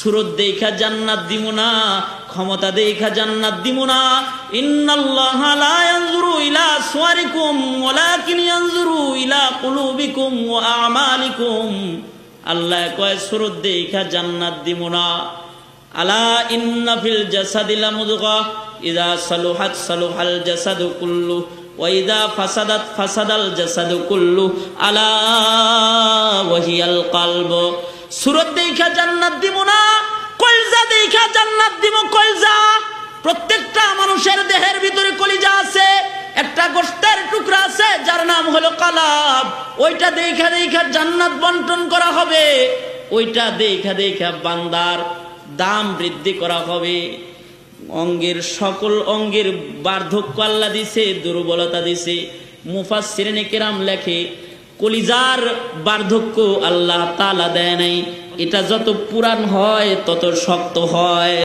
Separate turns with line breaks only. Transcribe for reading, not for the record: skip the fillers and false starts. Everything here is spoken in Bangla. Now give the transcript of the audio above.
সুরত দেখা জান্নাত দিব না, ক্ষমতা দেখা জান্নাত দিব না। ইন্নাল্লাহা লা ইয়ানজুরু ইলা সুওয়ারিকুম ওয়ালাকিন ইয়ানজুরু ইলা কুলুবিকুম ওয়া আমালিকুম। আল্লাহ কয় সুরত দেখা জান্নাত দিব না। আলা ইন্না ফিল জাসাদি লামুদগা ইযা সালুহাত সালুহাল জাসাদু কুল্লু ওয়া ইযা ফাসাদাত ফাসাদাল জাসাদু কুল্লু আলা ওয়া হিয়াল কলব। সুরত দেখা জান্নাত দিব না, কলজা দেখা জান্নাত দিব। কলজা, প্রত্যেকটা মানুষের দেহের ভিতরে কলিজা আছে, একটা গোশতের টুকরা আছে যার নাম হলো কালাব। ওইটা দেখা দেখা জান্নাত বন্টন করা হবে, ওইটা দেখা দেখা বান্দার দাম বৃদ্ধি করা হবে। অঙ্গের সকল অঙ্গের বার্ধক্য আল্লাহ দিছে, দুর্বলতা দিছে। মুফাসসিরিনে কেরাম লেখে কলিজার বার্ধক্য আল্লাহ তাআলা দেয় নাই, এটা যত পুরান হয় তত শক্ত হয়।